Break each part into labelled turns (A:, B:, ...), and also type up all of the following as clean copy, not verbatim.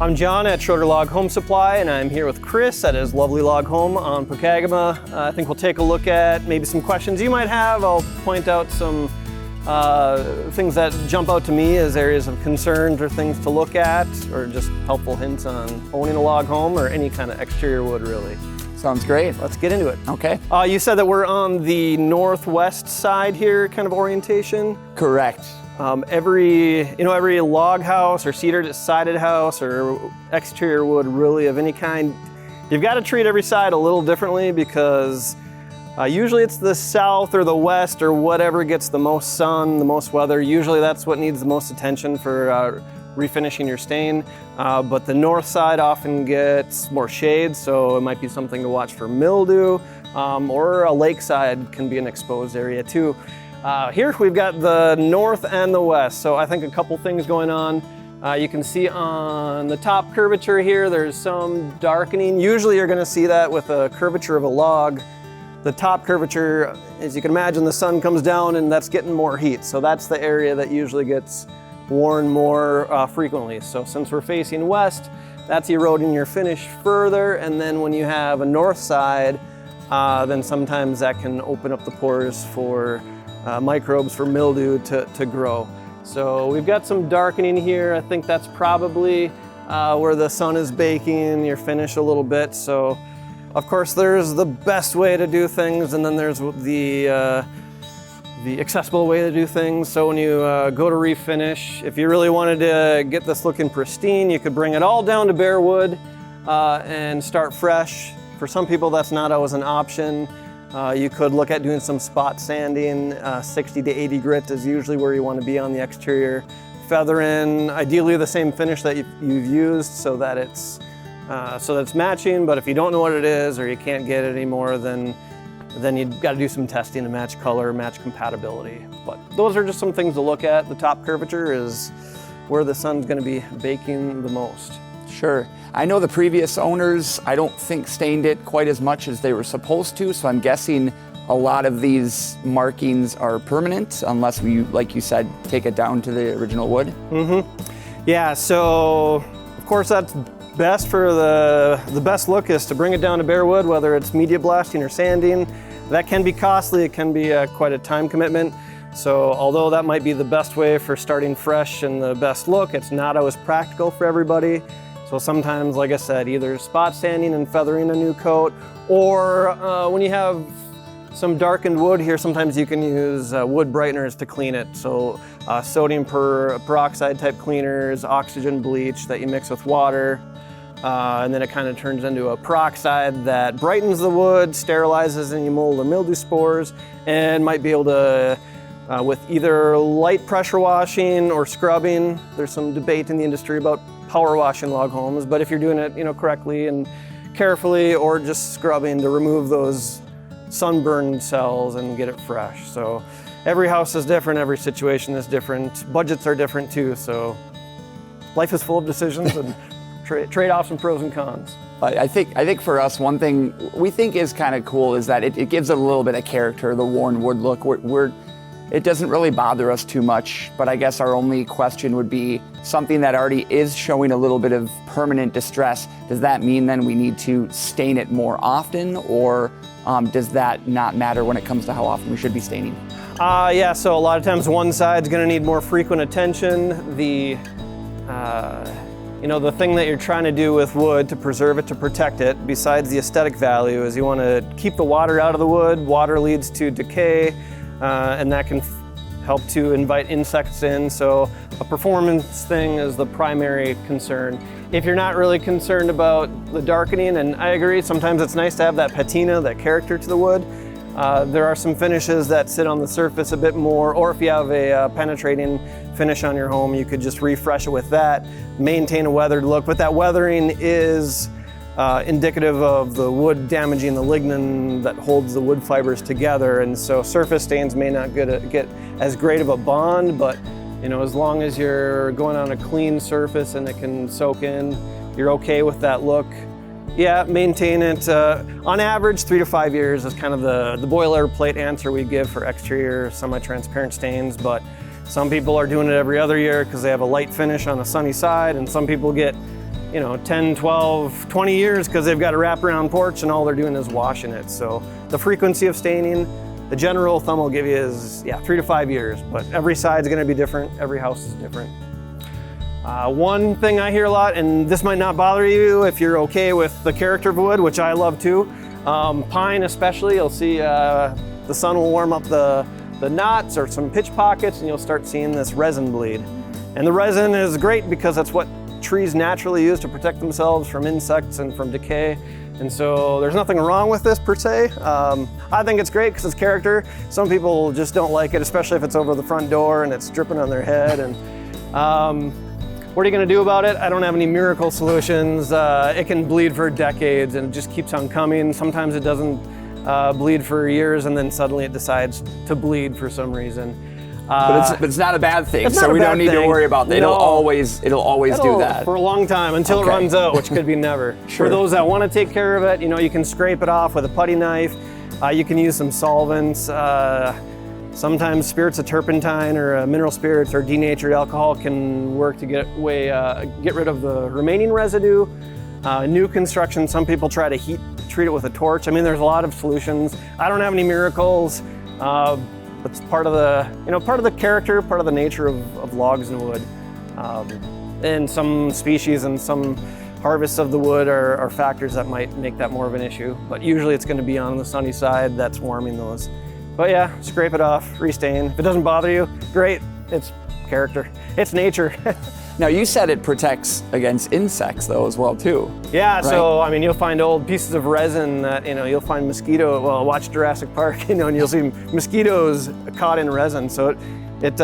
A: I'm John at Schroeder Log Home Supply, and I'm here with Chris at his lovely log home on Pokegama. I think we'll take a look at maybe some questions you might have. I'll point out some things that jump out to me as areas of concern or things to look at, or just helpful hints on owning a log home or any kind of exterior wood, really.
B: Sounds great.
A: Let's get into it.
B: Okay.
A: You said that we're on the northwest side here, kind of orientation.
B: Correct.
A: Every log house or cedar-sided house or exterior wood really of any kind, you've got to treat every side a little differently because usually it's the south or the west or whatever gets the most sun, the most weather. Usually that's what needs the most attention for refinishing your stain. But the north side often gets more shade, so it might be something to watch for mildew, or a lakeside can be an exposed area too. Here we've got the north and the west, so I think a couple things going on. You can see on the top curvature here, there's some darkening. Usually you're gonna see that with a curvature of a log. The top curvature, as you can imagine, the sun comes down and that's getting more heat. So that's the area that usually gets worn more frequently. So since we're facing west, that's eroding your finish further. And then when you have a north side, then sometimes that can open up the pores for microbes, for mildew to grow. So we've got some darkening here. I think that's probably where the sun is baking your finish a little bit. So of course there's the best way to do things, and then there's the accessible way to do things. So when you go to refinish, if you really wanted to get this looking pristine, you could bring it all down to bare wood and start fresh. For some people that's not always an option. You could look at doing some spot sanding. 60 to 80 grit is usually where you want to be on the exterior. Feather in, ideally the same finish that you've used so that it's matching, but if you don't know what it is or you can't get it anymore, then you've got to do some testing to match color, match compatibility. But those are just some things to look at. The top curvature is where the sun's going to be baking the most.
B: Sure. I know the previous owners, I don't think stained it quite as much as they were supposed to, so I'm guessing a lot of these markings are permanent unless we, like you said, take it down to the original wood.
A: Mm-hmm. Yeah, so of course that's best for the best look is to bring it down to bare wood, whether it's media blasting or sanding. That can be costly, it can be quite a time commitment. So although that might be the best way for starting fresh and the best look, it's not always practical for everybody. So sometimes, like I said, either spot sanding and feathering a new coat, or when you have some darkened wood here, sometimes you can use wood brighteners to clean it. So sodium peroxide type cleaners, oxygen bleach that you mix with water, and then it kind of turns into a peroxide that brightens the wood, sterilizes any mold or mildew spores, and might be able to, with either light pressure washing or scrubbing. There's some debate in the industry about power washing log homes, but if you're doing it, correctly and carefully, or just scrubbing to remove those sunburn cells and get it fresh. So every house is different, every situation is different, budgets are different too. So life is full of decisions and trade-offs and pros and cons.
B: I think for us, one thing we think is kind of cool is that it gives it a little bit of character, the worn wood look. It doesn't really bother us too much, but I guess our only question would be something that already is showing a little bit of permanent distress. Does that mean then we need to stain it more often, or does that not matter when it comes to how often we should be staining?
A: Yeah, so a lot of times one side's gonna need more frequent attention. The thing that you're trying to do with wood to preserve it, to protect it, besides the aesthetic value, is you want to keep the water out of the wood. Water leads to decay, and that can help to invite insects in. So a performance thing is the primary concern. If you're not really concerned about the darkening, and I agree, sometimes it's nice to have that patina, that character to the wood. There are some finishes that sit on the surface a bit more, or if you have a penetrating finish on your home, you could just refresh it with that, maintain a weathered look. But that weathering is indicative of the wood damaging the lignin that holds the wood fibers together, and so surface stains may not get as great of a bond, but as long as you're going on a clean surface and it can soak in, you're okay with that look. Yeah, maintain it. On average, 3 to 5 years is kind of the boilerplate answer we give for exterior semi-transparent stains, but some people are doing it every other year because they have a light finish on a sunny side, and some people get 10, 12, 20 years because they've got a wraparound porch and all they're doing is washing it. So the frequency of staining, the general thumb will give you is 3 to 5 years, but every side's gonna be different, every house is different. One thing I hear a lot, and this might not bother you if you're okay with the character of wood, which I love too, pine especially, you'll see the sun will warm up the knots or some pitch pockets and you'll start seeing this resin bleed. And the resin is great because that's what trees naturally use to protect themselves from insects and from decay. And so there's nothing wrong with this per se. I think it's great because it's character. Some people just don't like it, especially if it's over the front door and it's dripping on their head. And what are you gonna do about it? I don't have any miracle solutions. It can bleed for decades and it just keeps on coming. Sometimes it doesn't bleed for years and then suddenly it decides to bleed for some reason.
B: But it's not a bad thing, so we don't need to worry about that. It'll always do that.
A: For a long time, until it runs out, which could be never.
B: Sure.
A: For those that want to take care of it, you can scrape it off with a putty knife. You can use some solvents. Sometimes spirits of turpentine or mineral spirits or denatured alcohol can work to get rid of the remaining residue. New construction, some people try to treat it with a torch. I mean, there's a lot of solutions. I don't have any miracles. It's part of the character, part of the nature of logs and wood. And some species and some harvests of the wood are factors that might make that more of an issue. But usually it's going to be on the sunny side that's warming those. But yeah, scrape it off, restain. If it doesn't bother you, great. It's character. It's nature.
B: Now you said it protects against insects though as well too.
A: Yeah,
B: right?
A: So I mean you'll find old pieces of resin that you'll find watch Jurassic Park, and you'll see mosquitoes caught in resin. So it's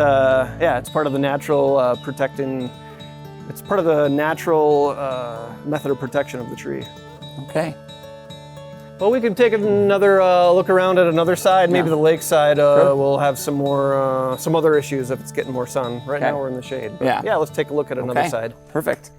A: part of the natural protecting. It's part of the natural method of protection of the tree.
B: Okay.
A: Well, we could take another look around at another side. Maybe the lake side will have some other issues if it's getting more sun. Right now we're in the shade. But yeah, let's take a look at another side.
B: Perfect.